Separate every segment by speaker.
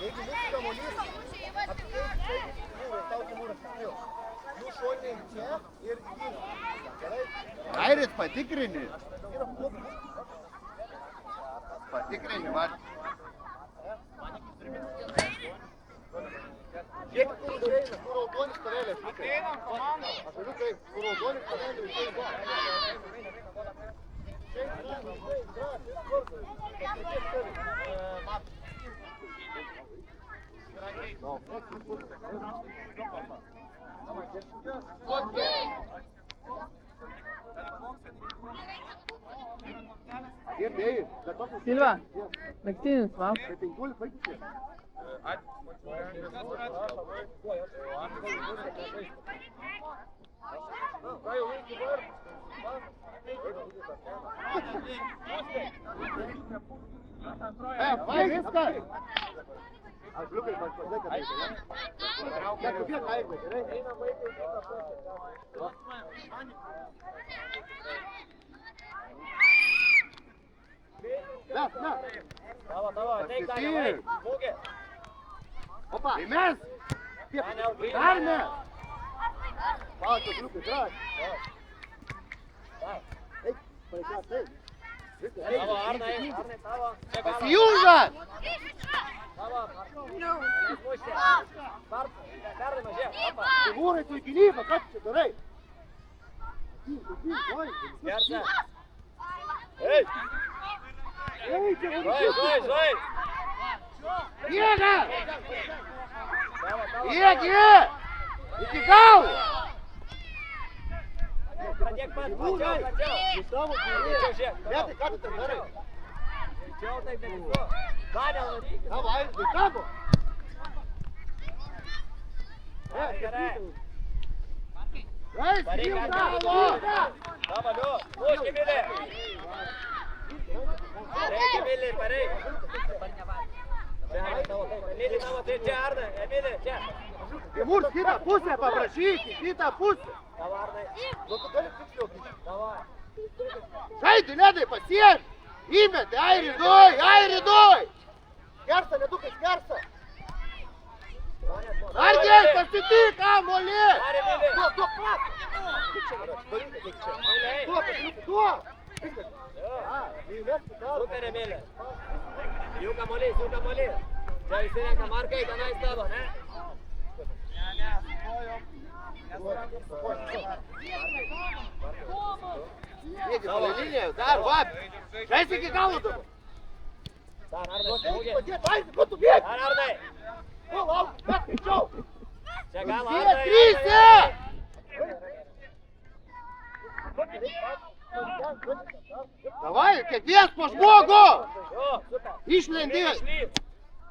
Speaker 1: Jeigu mūsų kamuolys apsikeis, tau Timūras stiprėjo. Jų šoniai čia ir gyvas. Gerai?
Speaker 2: Airis patikrini. Patikrini, man.
Speaker 1: Kiek kur užeina, kur raudonis stovėlės. Ateinam komandą. Aš žiūriu, kaip kur raudonis stovėlės užeina.
Speaker 3: Silva, naktinis, va.
Speaker 2: Vai viskas!
Speaker 1: Aš liukai man pasakė, kad reikia, ne? Kiek aišku, gerai? Eina vaikai, Mes. Tavo, ateik, Daniel, būgė. Opa,
Speaker 2: Mes!
Speaker 1: dar mes. Palauk, liukai, drąs. Eik, pareikas, eik. Tavo, Arnai, tavo.
Speaker 2: Pasijungas!
Speaker 1: Timūrai, tu į gynybą, ką čia darai?
Speaker 4: Gersa.
Speaker 1: Ei! Ei, čia
Speaker 4: Žai.
Speaker 2: Jėga! Jėgi! Iki galo!
Speaker 4: Pradėk pats, plačiau.
Speaker 1: Tavo
Speaker 4: Plačiau žiūrėk.
Speaker 1: Metai, ką tu ten darai?
Speaker 4: Plačiau taip nevisu. Daniel, nuvyk.
Speaker 1: Tavo, Airis, tai tavo.
Speaker 4: Gerai.
Speaker 2: Eis,
Speaker 4: Pareik,
Speaker 2: gimta!
Speaker 4: Tavo, liu. Mušk, Emilį. Emilį, pareik. Čia, tavo, taip. Emilį, tavo, tai čia, Arnai. Emilį, čia.
Speaker 2: Timur, kitą pusę paprašyti, kitą pusę.
Speaker 4: Tavo, Arnai.
Speaker 1: Nu, tu gali tiksliau gynti.
Speaker 4: Tavo.
Speaker 2: Žaidži, nedai pasiemi. Įmetė, Airidoj!
Speaker 1: Gersa, nedukais, gersa.
Speaker 2: Argiai, pasitik, kamuolį!
Speaker 4: Dar, Emilį.
Speaker 1: Duok pas. Tik čia, daryti, tik čia. Duok, liukai, duok. Viskas. Įmesti, gal.
Speaker 4: Super, Emilį. Jų kamuolys. Čia įsirenka Markai, tenais tavo, ne?
Speaker 2: Sėdi palei liniją, dar, va! Žaisi iki galo dabar!
Speaker 4: Dar, Arnai, smūgį.
Speaker 1: Padėt, Airis, kur tu bėgi?
Speaker 4: Dar, Arnai.
Speaker 1: Nu, lauk, bet greičiau.
Speaker 4: Čia gal,
Speaker 2: Jie
Speaker 4: Arnai.
Speaker 2: trysia! Davai, kiekvienas po žmogų!
Speaker 4: Jo, super.
Speaker 2: Išlendi!
Speaker 4: Išlyp.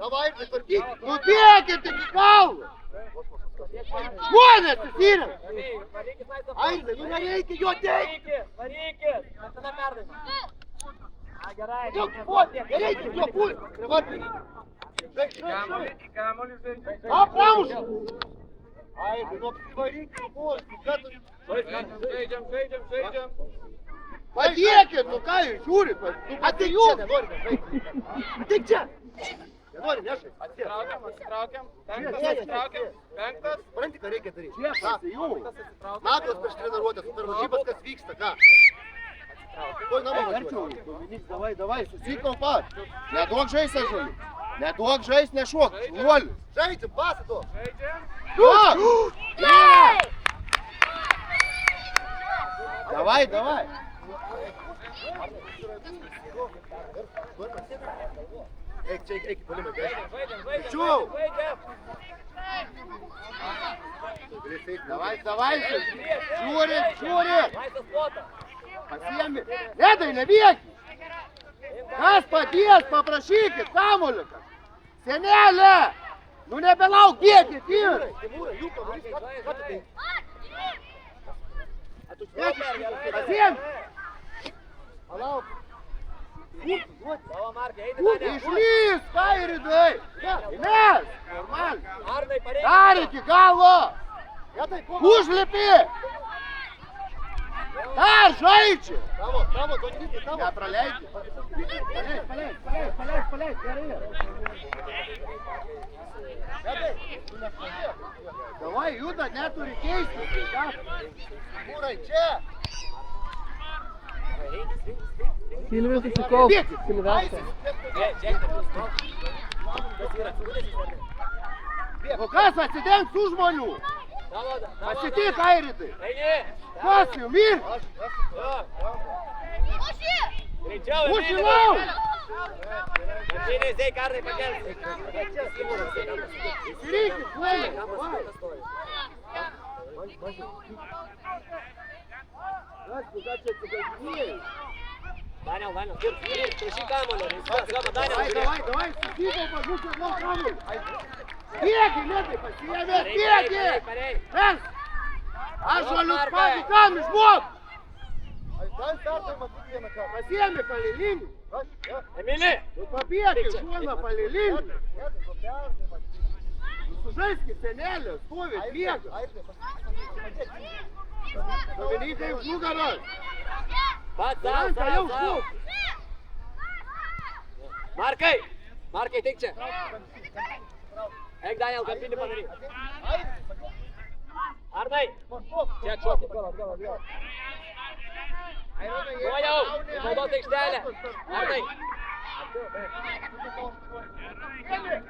Speaker 1: Davai, netvarkyk.
Speaker 2: Nubėkit iki galo! Žmonės įsirink!
Speaker 4: Varykit, laisvą.
Speaker 1: Airis, nu nereikia jo teikti.
Speaker 4: Varykit. Tada perdaim. Gerai.
Speaker 1: Nereikia jo pulti. Privartink.
Speaker 2: Apramuš!
Speaker 1: Airis, nu apsivaryk, pulti.
Speaker 4: Žaidžiam.
Speaker 2: Padėkit, nu ką jūs žiūrit?
Speaker 1: Ateik čia, nenori nežaisti. Ateik čia. Nenori nežaisti.
Speaker 4: Atsitraukiam. Penktas.
Speaker 1: Supranti, ką reikia daryti.
Speaker 2: Čia pasijung!
Speaker 1: Naglas prieš treniruotę, super varžybas, kas vyksta, ką? Tuoj namo
Speaker 2: Verčiau,
Speaker 1: važiuoji.
Speaker 2: Dominik, davai, susikaupat! Neduok žais, Ažulis! Neduok žais, nešuok! Šuolis!
Speaker 1: Žaidžiam, pasą tu.
Speaker 2: Duok! Davai!
Speaker 1: Eik čia, eik, palimai,
Speaker 4: Žaidžiam.
Speaker 1: Tačiau.
Speaker 2: Davai! Žiūrit!
Speaker 4: Laisvas plotas.
Speaker 2: Pasiemi! Nedai, nebėgi! Kas padės, paprašykit, kamuoliukas! Senelė! Nu nebelauk, bėkit, vyrai!
Speaker 1: Timūrai, jų kamuolys, ką tu tai?
Speaker 2: Pasiemi!
Speaker 1: Palauk.
Speaker 4: Tavo Markai, eini Daniel.
Speaker 2: Išlys, Airidai! Mes! Normaliai!
Speaker 4: Arnai, pareik.
Speaker 2: Dar iki galo!
Speaker 1: Ja, tai, po.
Speaker 2: Užlipi! Dar, žaidžia!
Speaker 1: Tavo, Dominykai, tavo.
Speaker 2: Nepraleidži. Paleis, gerai. Davai, juda, neturi keistis.
Speaker 1: Mūrai, čia.
Speaker 3: Silvija susikaup. Silvestra.
Speaker 2: O kas atsidengs tų žmonių? Pasitik, Airidai. Kas jums ir? Uši lauk! Įsirinkit, Lelė. Kas, tu ką čia atsigaudinėjai?
Speaker 4: Daniel, prašyk kamuolio.
Speaker 2: Davai, susikaupa, mūsų atlau kamuolį. Bėgi, Lėtai, pasiėmė, bėgi! Mes! Ąžuolius patį kam išmok!
Speaker 1: Dar startai matyti vieną kartą.
Speaker 2: Pasiėmė palilinį.
Speaker 4: Emili!
Speaker 2: Nu pabėgi, žuona palilinį. Sužaiskit, senelė, stovi, bėga. Dominikai už nugaros.
Speaker 4: Pats,
Speaker 2: Ranka jau
Speaker 4: sau.
Speaker 2: šok.
Speaker 4: Markai, tik čia. Eik, Daniel, kampinį padaryk. Arnai! Čia atšokti. Nuojau! Naudos aikštelę. Arnai!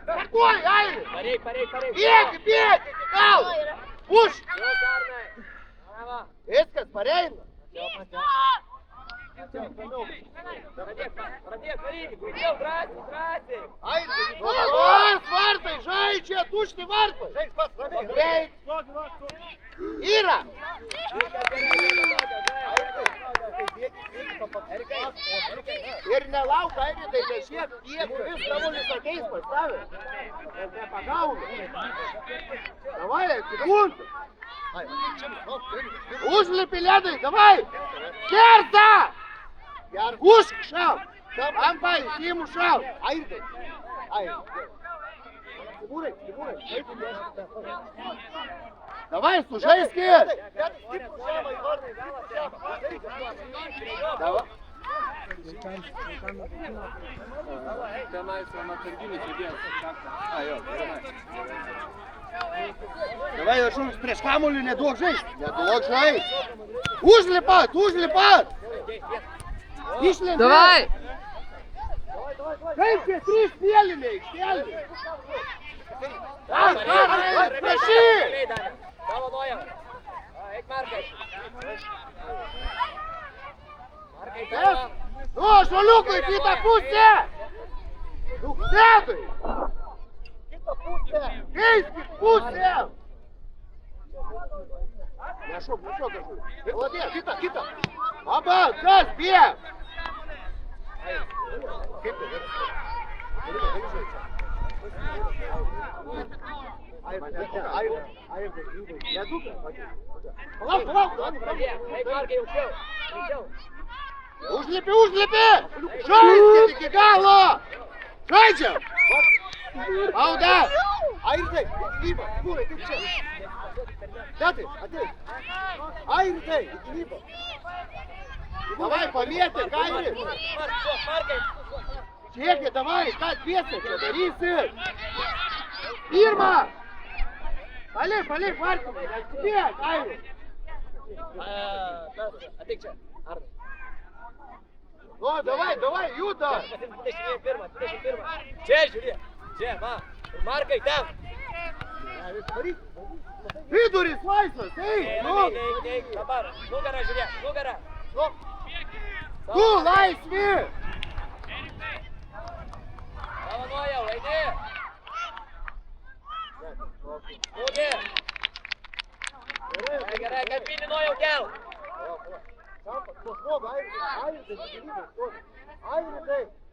Speaker 2: Startuoj, Airi!
Speaker 4: Pareik.
Speaker 2: Bėgi, gal! Už!
Speaker 4: Jūs, Arnai! Bravo!
Speaker 2: Viskas, pareina.
Speaker 4: Pradėk, pareik, greičiau, drąsiai.
Speaker 2: Dabar vartai, žaidžia, tušti vartai.
Speaker 1: Žaiks pats, ramiai.
Speaker 2: Greit. Yra. Ir nelauk, Airidai, bešiek, tiek vis kamuolis ateis pas tave. Bet nepagauna. Davai, sekundų. Užlipi, Ledai, davai. Kerta. Užk šauk. Ampai, įsimu šauk. Airidai. Timūrai. Davai, sužaiskit. Davai. Davai, šuns prieš kamuolį neduok žaist. Užlipat. Išlendė.
Speaker 3: Davai.
Speaker 2: Kaip čia 3 mėlynė aikštelė? Prašy!
Speaker 4: Tavo nuojau. Eik, Markai. Markai, tavo.
Speaker 2: Nu, žoliukai, kitą pusę! Duksedai! Keiskit pusę! Nešok kažkur. Vladė, kitą. Aba, kas bėg? Kaip tai? Palauk.
Speaker 4: Eik, Markai, aukščiau.
Speaker 2: Užlipi! Žaiskit iki galo! Žaidžiam! Auda! Airidai, gynyba, Timūrai, kaip čia? Tetai, ateik! Airidai, gynyba! Davai, pamėtė, Kairi!
Speaker 4: Markai!
Speaker 2: Žiūrėkit, davai, ką dviese čia darysi? Pirma! Palik, Martinai, neskubėk, Kairi!
Speaker 4: Ateik čia, Arnai.
Speaker 2: Nu, davai, juda!
Speaker 4: 21. Čia, žiūrėk. Čia, va. Markai, ten.
Speaker 2: Viduris laisvas, eik!
Speaker 4: Eik. Dabar. Nugarą, žiūrėk. Nugarą.
Speaker 2: Tu laisvi!
Speaker 4: Tavo nuojau, eini. Nugė. Gerai, kampinį nuojau kel.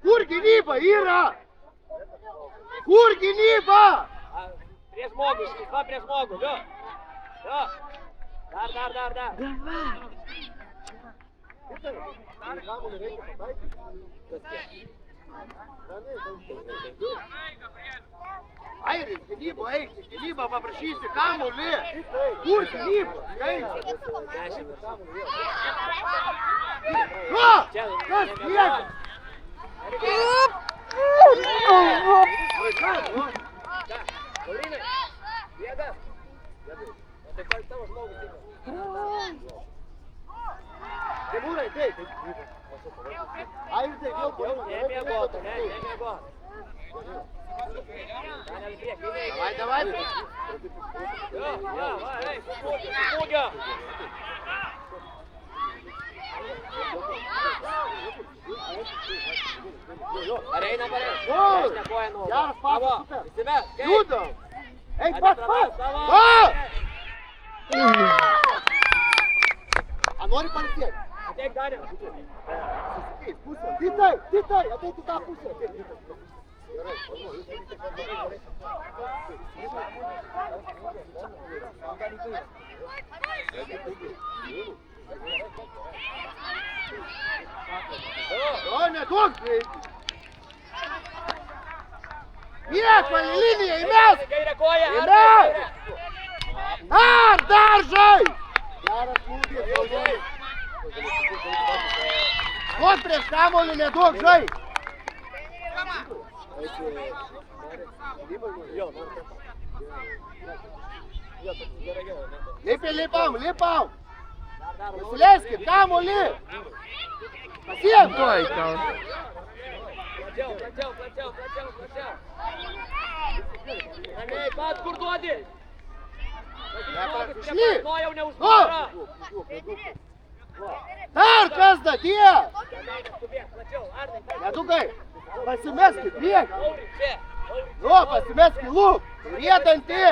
Speaker 2: Kur gynyba yra? Kur gynyba?
Speaker 4: Prie žmogų, išlisva prie žmogų, jo. Dar.
Speaker 2: Airis, gynybo, eik, gynybo, paprašysi kamuolį. Kur gynybo? Nu, kas lieka?
Speaker 4: Laurinai, bėga. Tai ką tavo žmogus yra?
Speaker 2: Timūrai, taip. Airis, vėl puolimas.
Speaker 4: Nemiegot.
Speaker 2: Давай.
Speaker 4: Jo, va, eik, smūgio. Ar eina pareik? Dešinę koją nuo.
Speaker 2: Geras pasas, super.
Speaker 4: Įsimes, gerai.
Speaker 2: Judam. Eik, pas. A nori palikėti?
Speaker 4: Ateik, Daniel.
Speaker 2: Susikeis, pusę. Titai, ateik į tą pusę. Gerai, o, neduok greitai. Nieko, į liniją, įmes!
Speaker 4: Kairę koją,
Speaker 2: Įmes! Dar žai! Geras smūgis, žai. Duok prieš kamuolį, neduok žai. Lipam. Pasileiskit, kamuolį. Pasiek.
Speaker 3: Tuoj tau.
Speaker 4: Plačiau. Ramiai, pat kur duodi?
Speaker 2: Išly.
Speaker 4: Nojau neužduoda.
Speaker 2: Dar kas dadė?
Speaker 4: Plačiau, Arnai.
Speaker 2: Nedukai. Pasimeskit priekį.
Speaker 4: Lauri, čia.
Speaker 2: Nu, pasimeskit lūp. Riedantį.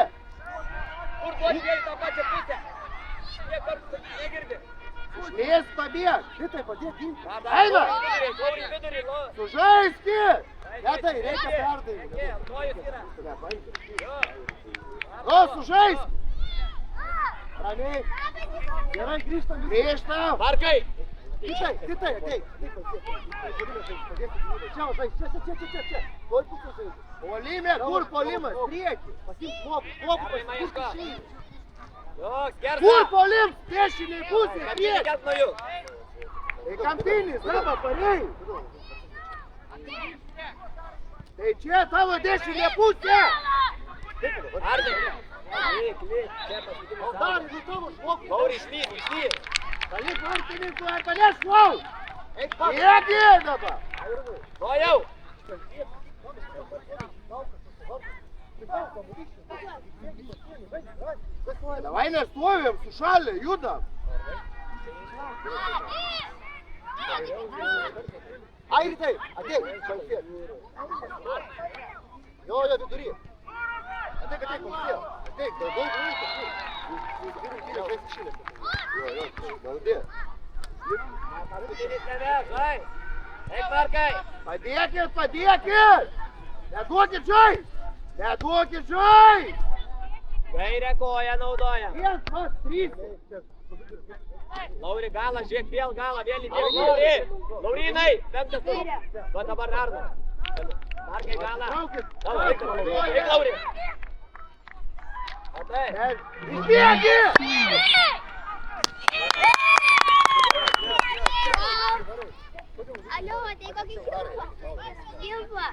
Speaker 4: Kur duodi vėl tą pačią pusę? Jie kartu negirdi.
Speaker 2: Išlės pabėg. Šitai padėk ginti. Eina.
Speaker 4: Lauri vidurį,
Speaker 2: Sužaiskit. Netai, reikia perdavimą.
Speaker 4: Nojus yra.
Speaker 2: Nu, sužaiskit. Ramiai. Gerai, grįžtam.
Speaker 4: Markai.
Speaker 2: Titai, ateik. Čia, žais, čia. Tuoj pusę žais. Polime, kur polimas? Prieki. Pasimk klopų, pasimk kur išeini.
Speaker 4: Jo, skersa.
Speaker 2: Kur polims? Dešiniai pusė, prieki.
Speaker 4: Kelt nuo jų.
Speaker 2: Tai kampinis, dabar parei. Tai čia tavo dešinė pusė.
Speaker 4: Arnai. Lyk. Čia paskutinis.
Speaker 2: Dar, tavo šlokus.
Speaker 4: Lauri, išlyk.
Speaker 2: Palik vartininkų, arba nešlau. Eik pas. Prieki dabar.
Speaker 4: Nojau.
Speaker 2: Давай nestovim, sušalę, judam. Airitai, ateik, pailsėk. Jo, vidury. Ateik, pailsėk. Ateik, daugiau laiko. Jo, gaudė.
Speaker 4: Paskutinis tave, žai. Eik, Markai.
Speaker 2: Padėkit. Neduokit žai.
Speaker 4: Kairę koją naudojam.
Speaker 2: 1, 2, 3.
Speaker 4: Lauri, galą, žiūrėk, vėl galą, vėl įdėk. Lauri. Laurinai, penktas tu. Va dabar Arno. Markai galą. Eik, Lauri. Matai.
Speaker 2: Išbėgi.
Speaker 5: Алло, ты как Илва.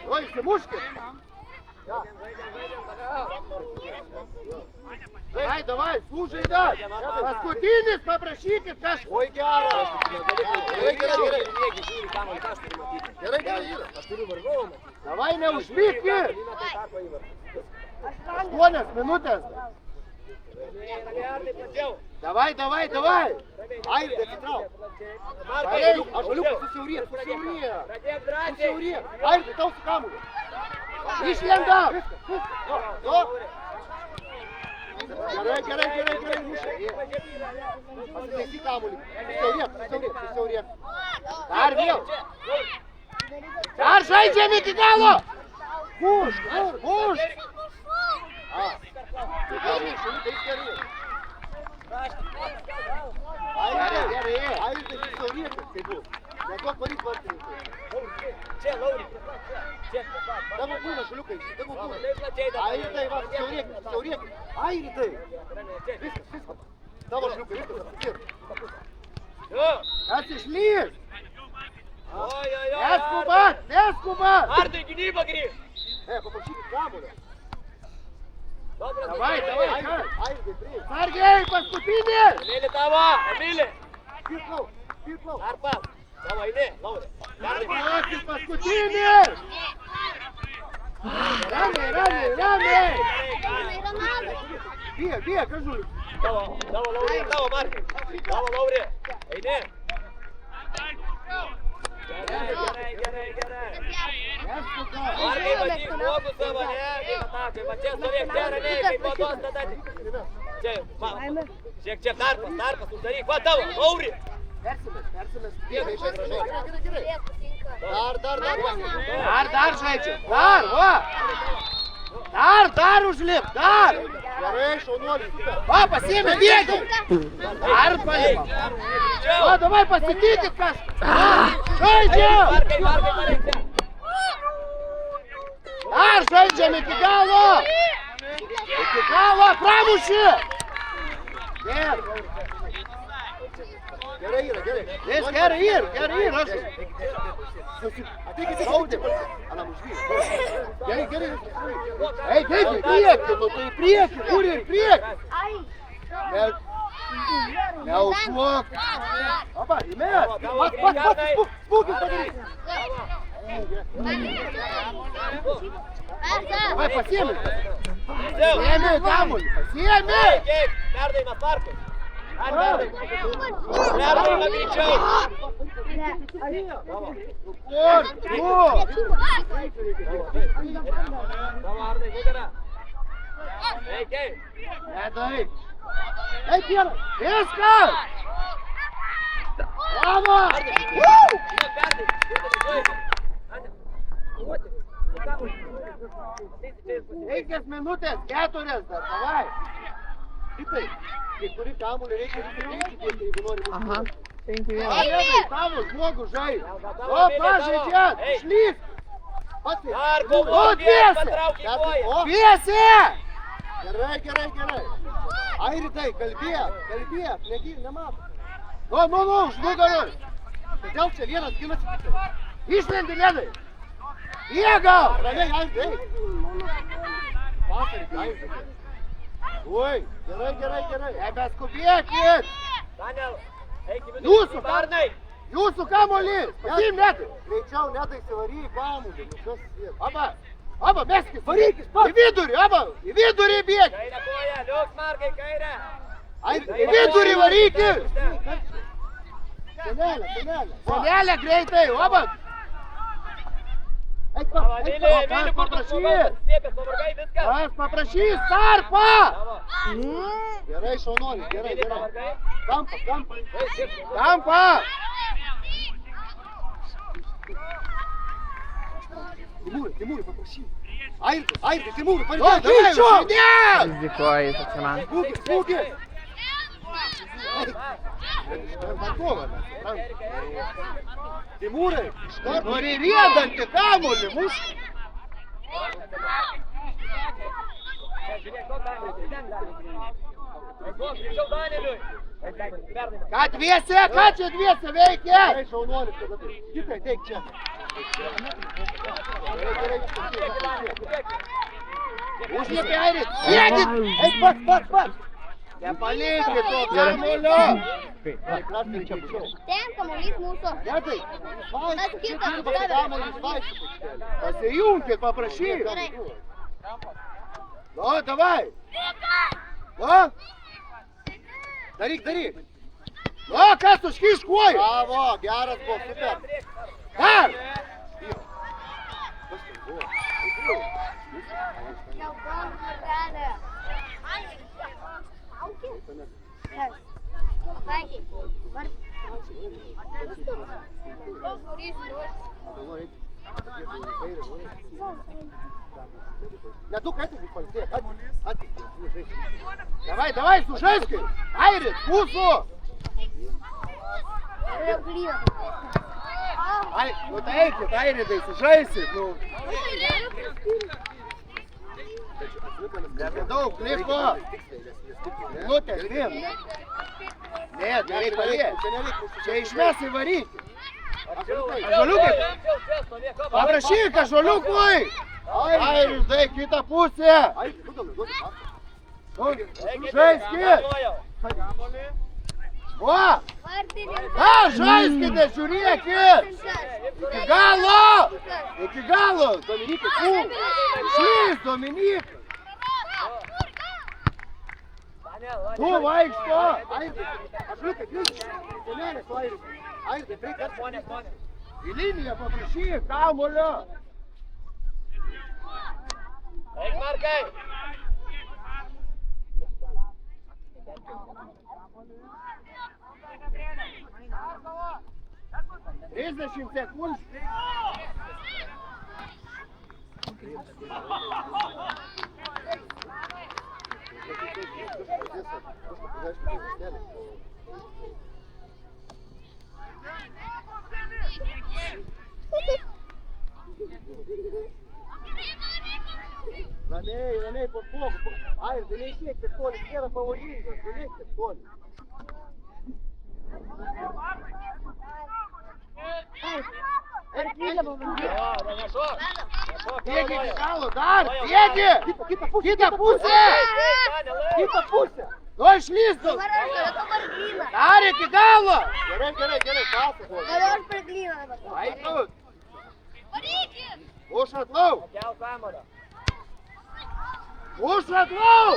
Speaker 2: Ой, Симушкин. Давай, слушай, да. Paskutinis, paprašykit kažką. Oi, geras. Gerai. Davai, neužpykit. 8 minutės. Давай. Ай, досытрал. Ажалюк, суsiaurėk. Ай, tai tau su kamuoliu. Išlenda. Gerai, mušė. Pasitaisyk kamuolį. Susiaurėk. Dar vėl. Dar žaidžiam iki galo. Muš. Gerai. Ai, tai susiaurėk, kaip buvo. Neduok varyti. Tavo būna, šuliukai, tavo būna.
Speaker 4: Taip plačiai dabar.
Speaker 2: Airitai, va, siaurėkit. Airitai. Viskas. Tavo šuliukai, viskas. Kas išlys?
Speaker 4: Oi.
Speaker 2: Neskubat.
Speaker 4: Artai, gynyba grįž.
Speaker 2: Paprašykit kamuolio.
Speaker 4: Dobras.
Speaker 2: Davai, Airitai, prieš. Sargiai, paskutinis.
Speaker 4: Emilį tavo, Emilį.
Speaker 2: Pirklau.
Speaker 4: Arpas. Tavo, eini, Laurė.
Speaker 2: Sargiai, paskutinis. Ramiai. Bėg, kažkur.
Speaker 4: Tavo, Laurė, tavo, Markai. Tavo, Laurė. Eini. Gerai. Markai, matyk, žmogus savo, ne? Kaip atakai, va čia stovėk, čia ramiai, kaip vados tada. Čia, va, čia tarpas, uždaryk, va tavo, Laurė.
Speaker 2: Persimės.
Speaker 1: Gerai.
Speaker 2: Dar žaidžiam. Dar užlip.
Speaker 1: Gerai, šaunuolis.
Speaker 2: Va, pasiėmė bėgį. Dar paėmė. Va, davai pasitikit kažką. Žaidžiam.
Speaker 4: Markai, pareik čia.
Speaker 2: Dar žaidžiam iki galo. Pramuši.
Speaker 1: Gerai yra.
Speaker 2: Vis gerai yra.
Speaker 1: Ateikit, spaudėm. Anam užvyk.
Speaker 2: Gerai. Ei, taip, į priekį, nu tai į priekį, kur į priekį. Neužšuok. Aba, įmės. Spūkis padaryk. Vai, pasiėmė. Pasiėmė kamuolį, pasiėmė.
Speaker 4: Perdaimas Markai. Perdaimas greičiau. Tavo, Arnai, nugarą. Eikiai.
Speaker 2: Nedai. Ei, Pierai. Viskas. Bravo. Penkias minutės, 4 dar, davai.
Speaker 1: Kitai, kai turi kamuolį, reikia įdėti, jeigu nori būti.
Speaker 3: Aha, 5-1.
Speaker 2: Avienai, tavo žmogus žaidžia. O, pažaidžiat, šlyk.
Speaker 4: Dar kovokie, patrauk į koją.
Speaker 2: Piesi.
Speaker 1: Gerai. Airitai, kalbėk, nemato.
Speaker 2: Nu, už nugaros.
Speaker 1: Kodėl čia vienas ginasi?
Speaker 2: Išlendi, Ledai. Jėgau.
Speaker 1: Ramiai, Airitai. Pasarį, Airitai. Oi, gerai.
Speaker 2: Nebeskubėkit.
Speaker 4: Daniel, eik į vidų.
Speaker 2: Jūsų,
Speaker 4: Arnai.
Speaker 2: Jūsų kamuolys. Pasiim, Ledai.
Speaker 1: Greičiau, Ledai, įsivaryk kamuolį.
Speaker 2: Aba, meskis. Varykis, į vidurį bėgi.
Speaker 4: Kairę koją, liuks Markai, kairę.
Speaker 2: Į vidurį varykis. Senelė greitai, aba.
Speaker 4: Tavo, Emilį, kur tu žmogaus stėpės, pavargai viską.
Speaker 2: Aš paprašys tarpą.
Speaker 4: Tavo.
Speaker 1: Gerai, šaunuolis, gerai.
Speaker 4: Pavargai.
Speaker 2: Kampa.
Speaker 1: Timūrai, paprašyk. Airitai, Timūrai,
Speaker 2: O,
Speaker 1: paridėk.
Speaker 2: greičiau. Žaidėk.
Speaker 3: Rizikuoji, pačiam.
Speaker 1: Smūgis. Timūrai, iš karto.
Speaker 2: Nori riedantį kamuolį, muš.
Speaker 4: Žiūrėk, Danieliui, ten Danieliui. Greičiau Danieliui. Perdaimas.
Speaker 2: Ką čia dviese veikia?
Speaker 1: Gerai, šaunuolis, tada tai. Kitai, teik čia. Gerai.
Speaker 2: Užliepė Airit. Bėgit.
Speaker 1: Eik, pats.
Speaker 2: Nepalikit to kamuolio.
Speaker 5: Ten kamuolys mūsų.
Speaker 1: Ledai,
Speaker 5: Kitą,
Speaker 1: kamuolys vaikščioti.
Speaker 2: Pasijunkit, paprašyk.
Speaker 5: Gerai.
Speaker 2: O, davai. O. Daryk. O, kas užkiš kuoju?
Speaker 1: Bravo, geras buvo, super.
Speaker 2: Dar.
Speaker 1: Ne, tu kartais įpalsėk.
Speaker 2: Давай, sužaiskit. Airit, mūsų. Ai, nu tai eikit, Airidai, sužaisit, nu. Nebedaug, liko. Minutė, dviem. Ne, gerai padėti. Čia išmes įvaryti. Ąžuoliukai. Paprašyk, ąžuoliukui. Airidai, kitą pusę. Žaiskit. O! Ką žaiskite, žiūrėkit! Iki galo! Iki galo! Dominikai, tu! Šis, Dominikai! Tu vaikšto! Ąžuoliukai, grįžk! Senelės, Airidai! Airidai, bėk! Į liniją paprašyk, kamuolio!
Speaker 4: Eik, Markai!
Speaker 2: 30 sekundžių. Ramiai, po poco. Ai, neišėkit toli, nėra pavojingas, neišėkit toli. Bėgi iki galo, dar, bėgi! Kitą pusę! Kitą pusę! Nu, išlystų! Dar iki galo! Gerai, pasakos.
Speaker 5: Galiu aš per glyną dabar.
Speaker 2: Eikut! Už atlau!
Speaker 4: Kel kamuolio.
Speaker 2: Už atlau!